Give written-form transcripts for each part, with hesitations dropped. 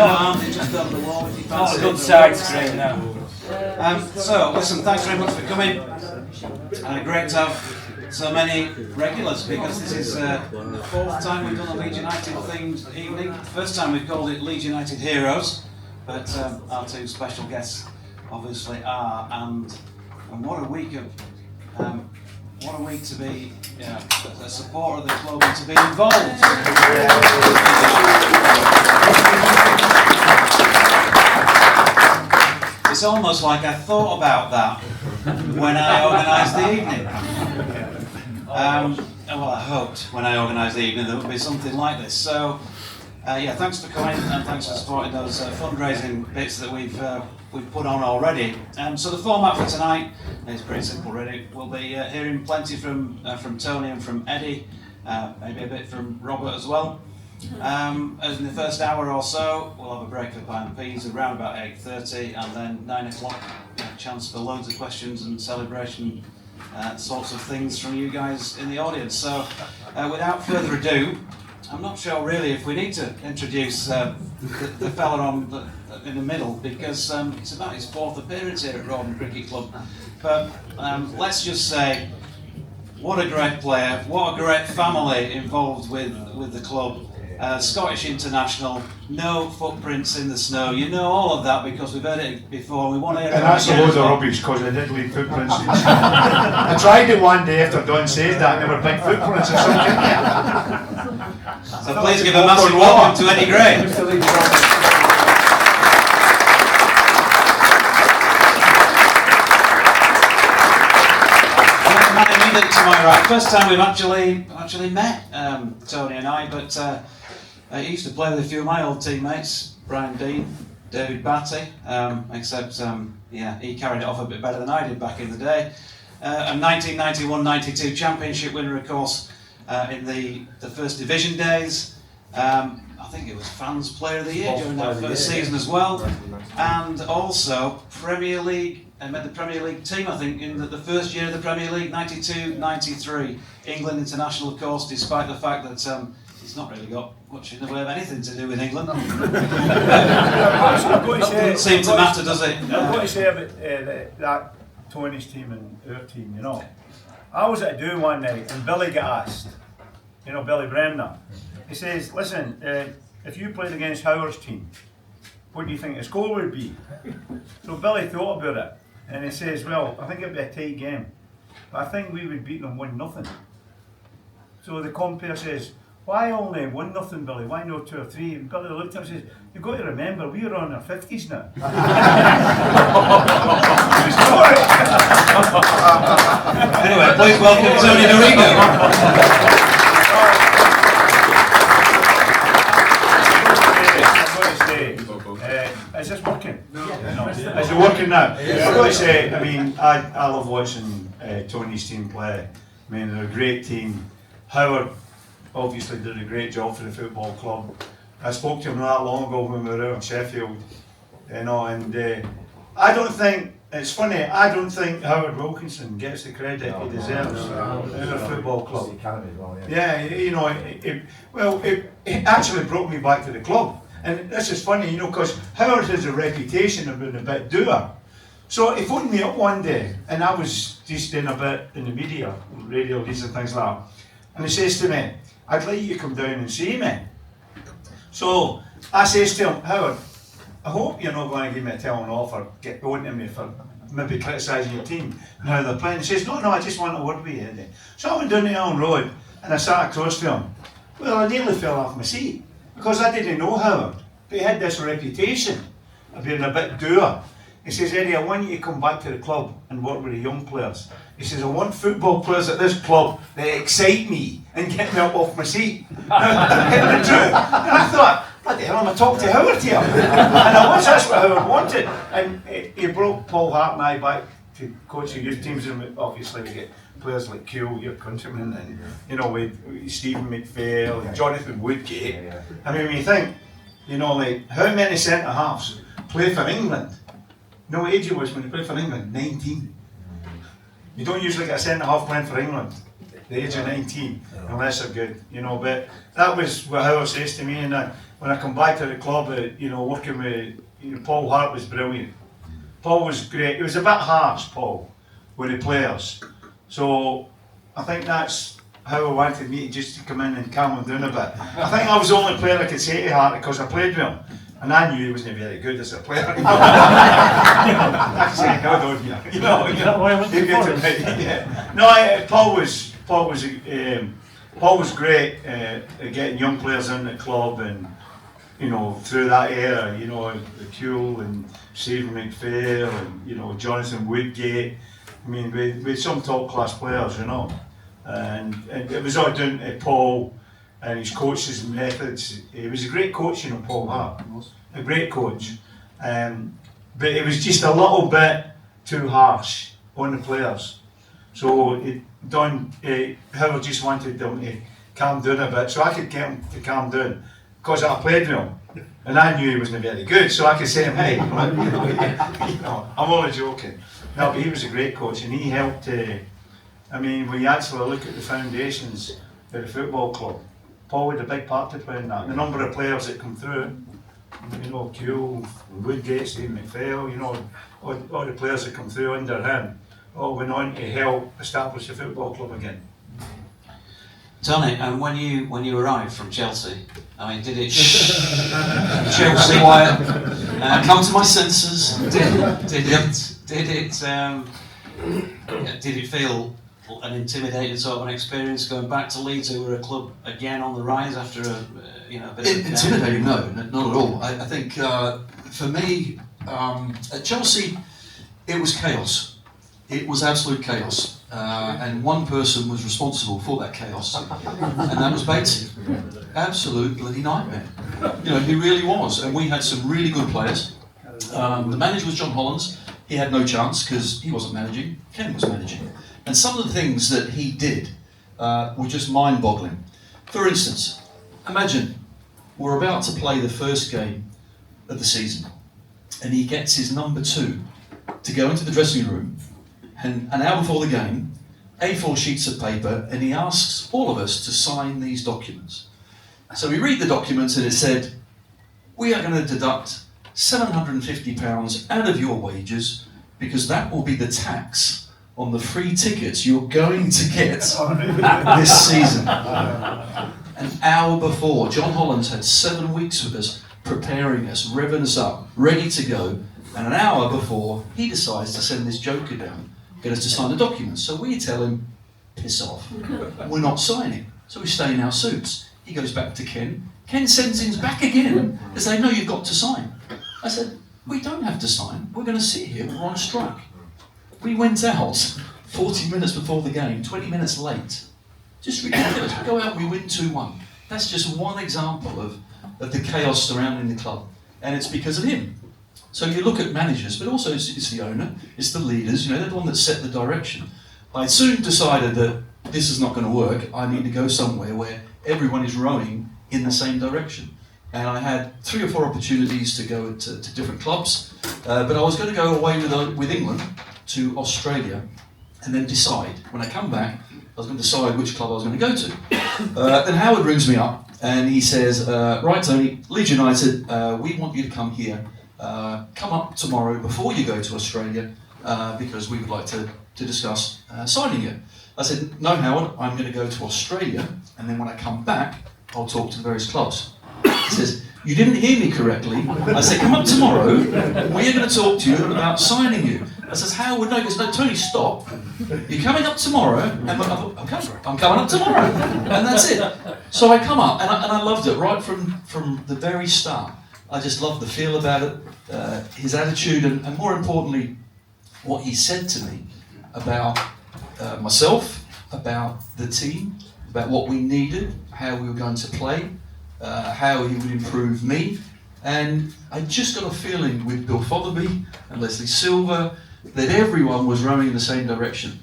aren't they? Just over the wall if you fancy Not a good side screen now. So, listen, thanks very much for coming. Great to have so many regulars, because this is the fourth time we've done a Leeds United themed evening. First time we've called it Leeds United Heroes, but our two special guests obviously are, and what a week of what a week to be a supporter of the club and to be involved. It's almost like I thought about that when I organised the evening. Well, I hoped when I organised the evening there would be something like this. So, thanks for coming and thanks for supporting those fundraising bits that we've put on already. So the format for tonight is pretty simple, really. We'll be hearing plenty from Tony and from Eddie, maybe a bit from Robert as well. As in the first hour or so, we'll have a break for pie and peas around about 8:30, and then 9 o'clock, a chance for loads of questions and celebration sorts of things from you guys in the audience. So, without further ado, I'm not sure really if we need to introduce the fella in the middle, because it's about his fourth appearance here at Rawdon Cricket Club. But let's just say, what a great player, what a great family involved with the club. Scottish international, no footprints in the snow. You know all of that because we've heard it before. We want to hear it. And that's a load of rubbish, because I did leave footprints in the snow. I tried it one day after Don said that, and there were big footprints or something. So please give a massive welcome to Eddie Gray. To my right, first time we've actually met, Tony and I, but he used to play with a few of my old teammates, Brian Dean, David Batty, except he carried it off a bit better than I did back in the day. A 1991-92 championship winner, of course, in the first division days. I think it was Fans Player of the Year during that first season as well, and also Premier League. I met the Premier League team, I think, in the first year of the Premier League, 92-93. England international, of course, despite the fact that he's not really got much in the way of anything to do with England. Doesn't seem to matter, does it? I've got to say about that Tony's team and our team, you know. I was at a do one night and Billy got asked, you know, Billy Bremner. He says, listen, if you played against Howard's team, what do you think the score would be? So Billy thought about it. And he says, well, I think it'd be a tight game. But I think we would beat them 1-0. So the compere says, why only 1-0, Billy? Why no 2 or 3? And Billy looked at him and says, you've got to remember, we are on our 50s now. Anyway, please welcome Tony Dorigo. Is this working? No. Is it working now? I've got to say, I mean, I love watching Tony's team play. I mean, they're a great team. Howard obviously did a great job for the football club. I spoke to him not long ago when we were out in Sheffield, you know, and I don't think, it's funny, I don't think Howard Wilkinson gets the credit he deserves in our football club. Yeah, you know, it actually brought me back to the club. And this is funny, you know, because Howard has a reputation of being a bit doer. So he phoned me up one day, and I was just doing a bit in the media, radio, these and things like that. And he says to me, I'd like you to come down and see me. So I says to him, Howard, I hope you're not going to give me a telling off or get going to me for maybe criticising your team and how they're playing. He says, no, I just want a word with you, Eddie. So I went down the Elland Road, and I sat across to him. Well, I nearly fell off my seat, because I didn't know Howard, but he had this reputation of being a bit doer. He says, Eddie, I want you to come back to the club and work with the young players. He says, I want football players at this club that excite me and get me up off my seat. And I thought, bloody hell, I'm talking to Howard here. And that's what Howard wanted. And he brought Paul Hart and I back to coaching youth teams, and obviously we get players like Kuhl, your countryman, and you know, with Stephen McPhail and Jonathan Woodgate. I mean, when you think, you know, like, how many centre halves play for England? You know what age he was when he played for England? 19. You don't usually get a centre half playing for England the age of 19, unless they're good, you know. But that was what Howard says to me, and when I come back to the club, working with Paul Hart was brilliant. Paul was great. It was a bit harsh, Paul, with the players. So I think that's how I wanted me just to come in and calm them down a bit. I think I was the only player I could say to Hart because I played with him. And I knew he wasn't very good as a player. That's saying good on you. Is that why I went to Forest? Yeah. No, Paul was great at getting young players in the club, and through that era, the Kuhl and Stephen McPhail and Jonathan Woodgate. I mean, with some top class players, and it was all down to Paul and his coach's methods. He was a great coach, Paul Hart, a great coach, but it was just a little bit too harsh on the players. So Howard just wanted them to calm down a bit, so I could get him to calm down, because I played with him, and I knew he wasn't very good, so I could say to him, hey, I'm only joking. No, but he was a great coach, and he helped. When you actually look at the foundations of the football club, Paul had a big part to play in that. The number of players that come through, Kuhl, Woodgate, Stephen McPhail, all the players that come through under him, all went on to help establish the football club again. Tony, and when you arrived from Chelsea, did it Chelsea Wyatt? Come to my senses. Did it feel an intimidating sort of an experience going back to Leeds, who were a club again on the rise after a bit of intimidating? No, not at all. I think for me, at Chelsea, it was chaos. It was absolute chaos, and one person was responsible for that chaos, and that was Batesy. Absolute bloody nightmare. He really was, and we had some really good players. The manager was John Hollands. He had no chance because he wasn't managing. Ken was managing. And some of the things that he did were just mind-boggling. For instance, imagine we're about to play the first game of the season, and he gets his number 2 to go into the dressing room, and an hour before the game, A4 sheets of paper, and he asks all of us to sign these documents. So we read the documents, and it said, we are going to deduct £750 out of your wages, because that will be the tax on the free tickets you're going to get this season. An hour before, John Hollands had 7 weeks with us, preparing us, revving us up, ready to go, and an hour before, he decides to send this joker down, get us to sign the documents. So we tell him, piss off, we're not signing. So we stay in our suits. He goes back to Ken. Ken sends him back again and say, no, you've got to sign. I said, we don't have to sign, we're going to sit here, we're on strike. We went out 40 minutes before the game, 20 minutes late. Just ridiculous. We go out, we win 2-1. That's just one example of the chaos surrounding the club. And it's because of him. So you look at managers, but also it's the owner, it's the leaders, they're the one that set the direction. I soon decided that this is not going to work. I need to go somewhere where everyone is rowing in the same direction. And I had 3 or 4 opportunities to go to different clubs, but I was going to go away with England to Australia, and then decide, when I come back, I was going to decide which club I was going to go to. Then Howard rings me up, and he says, right Tony, Leeds United, we want you to come here, come up tomorrow before you go to Australia, because we would like to discuss signing you. I said, no Howard, I'm going to go to Australia, and then when I come back, I'll talk to the various clubs. He says, you didn't hear me correctly. I said, come up tomorrow, we're going to talk to you about signing you. I says, Howard, no, he goes, no, Tony, stop. You're coming up tomorrow, and I'm coming up tomorrow, and that's it. So I come up, and I loved it right from the very start. I just loved the feel about it, his attitude, and more importantly, what he said to me about myself, about the team, about what we needed, how we were going to play, how he would improve me. And I just got a feeling with Bill Fotherby and Leslie Silver that everyone was rowing in the same direction.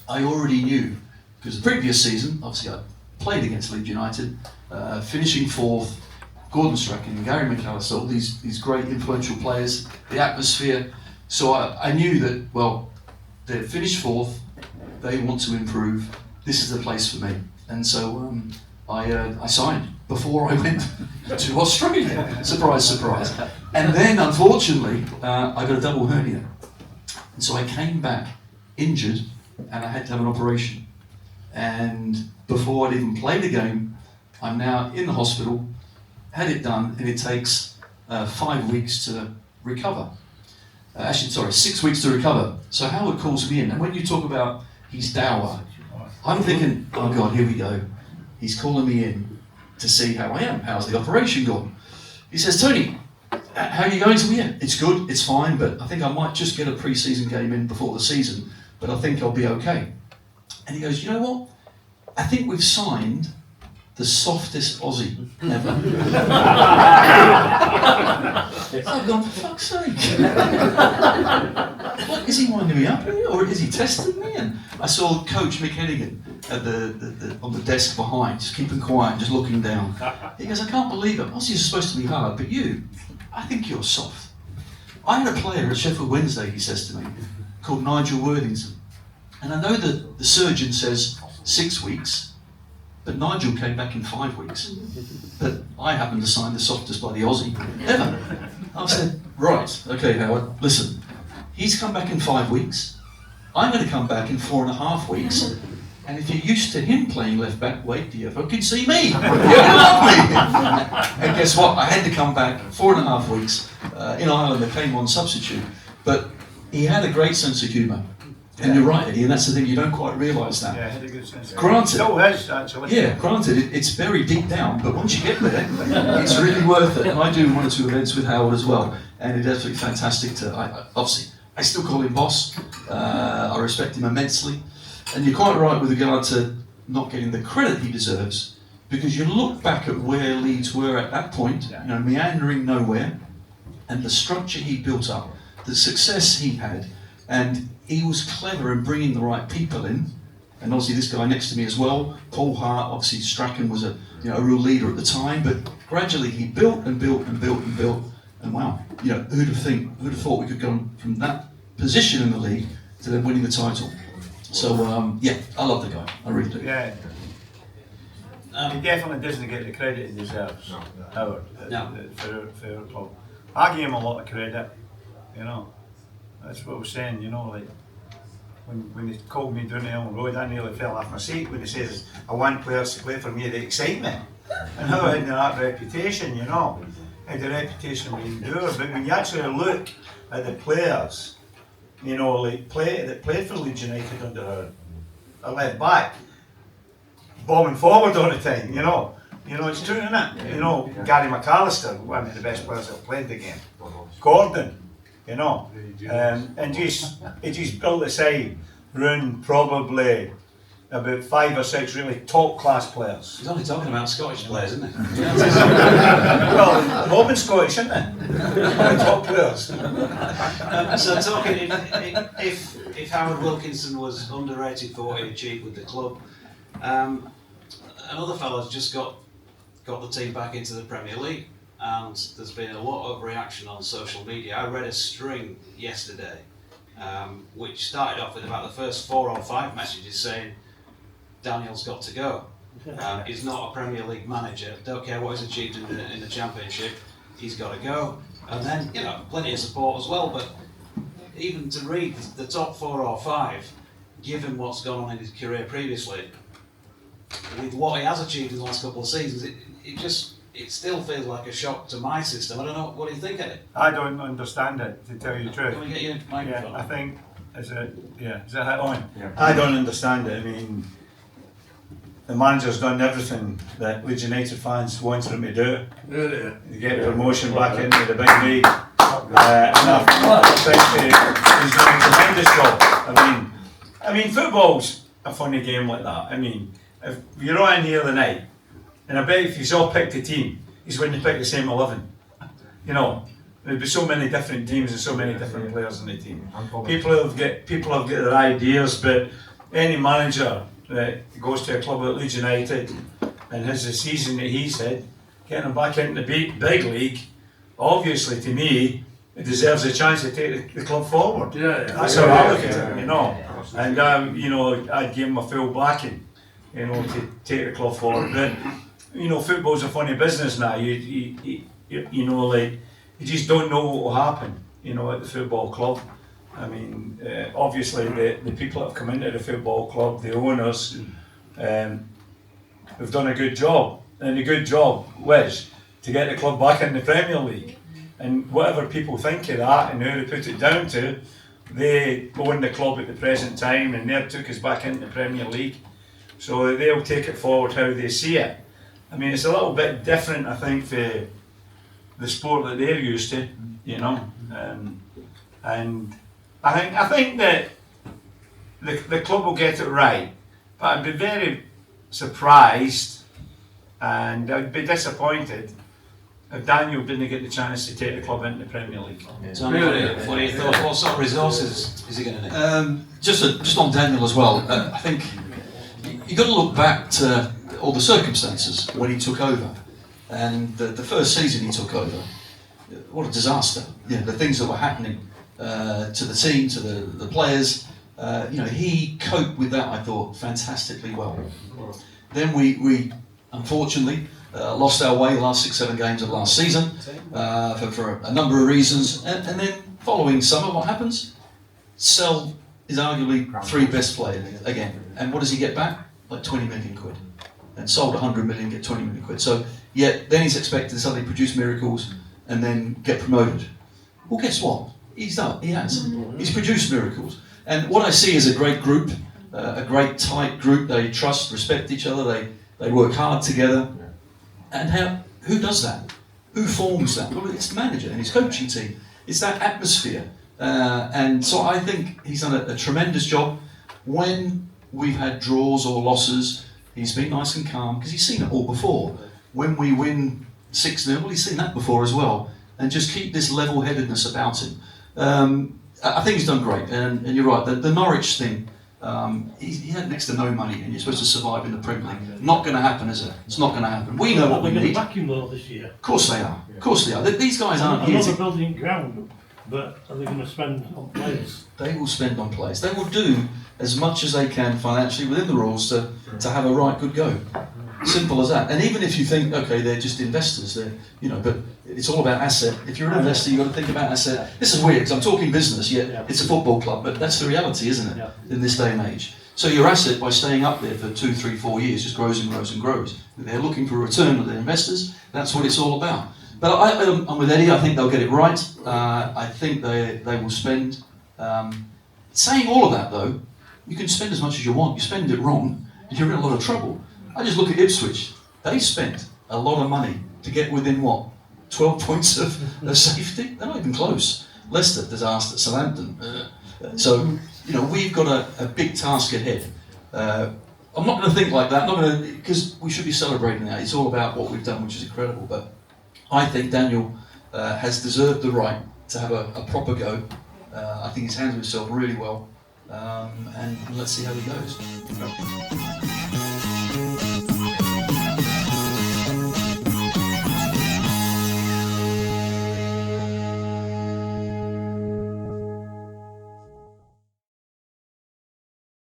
I already knew, because the previous season, obviously I played against Leeds United, finishing 4th, Gordon Strachan, Gary McAllister, all these great influential players, the atmosphere. So I knew that, well, they finished 4th, they want to improve, this is the place for me. And so I signed. before I went to Australia. Surprise, surprise. And then, unfortunately, I got a double hernia. And so I came back injured and I had to have an operation. And before I'd even played a game, I'm now in the hospital, had it done, and it takes 5 weeks to recover. Actually, sorry, 6 weeks to recover. So Howard calls me in, and when you talk about his dower, I'm thinking, oh God, here we go. He's calling me in to see how I am. How's the operation gone? He says, Tony, how are you going? So yeah, it's good, it's fine, but I think I might just get a pre-season game in before the season, but I think I'll be okay. And he goes, you know what? I think we've signed the softest Aussie ever. I've gone, for fuck's sake. What, is he winding me up or is he testing me? And I saw Coach Mick Hennigan at on the desk behind, just keeping quiet, just looking down. He goes, I can't believe it. Aussies are supposed to be hard, but you, I think you're soft. I had a player at Sheffield Wednesday, he says to me, called Nigel Worthington. And I know that the surgeon says 6 weeks, but Nigel came back in 5 weeks. But I happened to sign the softest bloody Aussie ever. I said, right, okay, Howard, listen, he's come back in 5 weeks. I'm going to come back in 4.5 weeks. And if you're used to him playing left back, wait till you fucking see me. You're going to love me. And guess what? I had to come back 4.5 weeks. In Ireland, I came on substitute. But he had a great sense of humour. And you're right, Eddie, and that's the thing, you don't quite realise that. Yeah, I had a good sense of Granted. Still is, actually. Yeah, granted, it's very deep down, but once you get there, it's really worth it. And I do 1 or 2 events with Howard as well, and it's absolutely fantastic to, obviously, I still call him boss. I respect him immensely. And you're quite right with regard to not getting the credit he deserves, because you look back at where Leeds were at that point, you know, meandering nowhere, and the structure he built up, the success he had, and he was clever in bringing the right people in, and obviously this guy next to me as well, Paul Hart. Obviously Strachan was a real leader at the time, but gradually he built and built and built and built, and wow, who'd have thought we could go from that position in the league to then winning the title. So yeah, I love the guy, I really do. Yeah. He definitely doesn't get the credit he deserves, Howard, for our club. I give him a lot of credit, That's what I was saying, like when they called me down the Elland Road, I nearly fell off my seat when he says, I want players to play for me, the excitement. And how I had that reputation, I had a reputation of being doer, but when you actually look at the players, that played for Leeds United under a left back, bombing forward all the time, it's true, isn't it? Gary McAllister, one of the best players I've played the game. Gordon. And he just built the side round probably about 5 or 6 really top class players. He's only talking about Scottish players, isn't he? Well, Robin's Scottish, isn't he? Top players. So talking, if Howard Wilkinson was underrated for what he achieved with the club, another fella's just got the team back into the Premier League. And there's been a lot of reaction on social media. I read a string yesterday, which started off with about the first 4 or 5 messages saying, Daniel's got to go. He's not a Premier League manager. Don't care what he's achieved in the Championship. He's got to go. And then, plenty of support as well. But even to read the top 4 or 5, given what's gone on in his career previously, with what he has achieved in the last couple of seasons, it still feels like a shock to my system. I don't know, what do you think of it? I don't understand it, to tell you the truth. Can we get you a microphone? Yeah, I think, is that on? Yeah. I don't understand it. I mean, the manager's done everything that Leeds United fans want him to do. To get promotion back into the big league. And I think he's doing a tremendous job. I mean, football's a funny game like that. I mean, if you're on here the night, and I bet if you all picked a team, he's when you pick the same 11. There'd be so many different teams and so many different players in the team. People have got their ideas, but any manager that goes to a club like Leeds United and has the season that he's had, getting him back into the big league, obviously to me, it deserves a chance to take the club forward. That's how I look at it, And I'd give him a full backing, to take the club forward. But you know, football's a funny business now. You know, like, you just don't know what will happen, you know, at the football club. I mean, obviously the people that have come into the football club, the owners, have done a good job. And the good job was to get the club back in the Premier League. And whatever people think of that and who they put it down to, they own the club at the present time and they took us back into the Premier League. So they'll take it forward how they see it. I mean, it's a little bit different, I think, for the sport that they're used to, you know. And I think that the club will get it right, but I'd be very surprised and I'd be disappointed if Daniel didn't get the chance to take the club into the Premier League. Really? What are your thoughts? What sort of resources is he going to need? Just on Daniel as well, I think you've got to look back to all the circumstances when he took over. And the first season he took over, what a disaster. You know, the things that were happening to the team, to the players, you know, he coped with that, I thought, fantastically well. Then we unfortunately lost our way the last 6-7 games of last season for a number of reasons. And then following summer, what happens? Sell is arguably 3 best players again. And what does he get back? Like 20 million quid. And sold 100 million, get 20 million quid. So, yet then he's expected to suddenly produce miracles and then get promoted. Well, guess what? He's done. He has. He's produced miracles. And what I see is a great group, a great tight group. They trust, respect each other. They work hard together. And who does that? Who forms that? Well, it's the manager and his coaching team. It's that atmosphere. And so I think he's done a tremendous job. When we've had draws or losses, he's been nice and calm because he's seen it all before. When we win 6-0, well, he's seen that before as well. And just keep this level-headedness about him. I think he's done great. And you're right, the Norwich thing, he had next to no money and you're supposed to survive in the Premier League. Not going to happen, is it? It's not going to happen. We know what we need. They're going to back him though this year. Of course they are. Of course they are. These guys aren't I here know to... they're building ground, but are they going to spend on players? They will spend on players. They will do as much as they can financially within the rules to have a right good go. Simple as that. And even if you think, okay, they're just investors, but it's all about asset. If you're an investor, you've got to think about asset. This is weird because I'm talking business, yet it's a football club, but that's the reality, isn't it, in this day and age? So your asset, by staying up there for 2, 3, 4 years, just grows and grows and grows. They're looking for a return with their investors. That's what it's all about. But I'm with Eddie. I think they'll get it right. I think they will spend. Saying all of that, though, you can spend as much as you want. You spend it wrong, and you're in a lot of trouble. I just look at Ipswich. They spent a lot of money to get within, 12 points of safety? They're not even close. Leicester, disaster. Southampton. So, we've got a big task ahead. I'm not going to think like that, because we should be celebrating that. It's all about what we've done, which is incredible. But I think Daniel has deserved the right to have a proper go. I think he's handled himself really well. And let's see how he goes.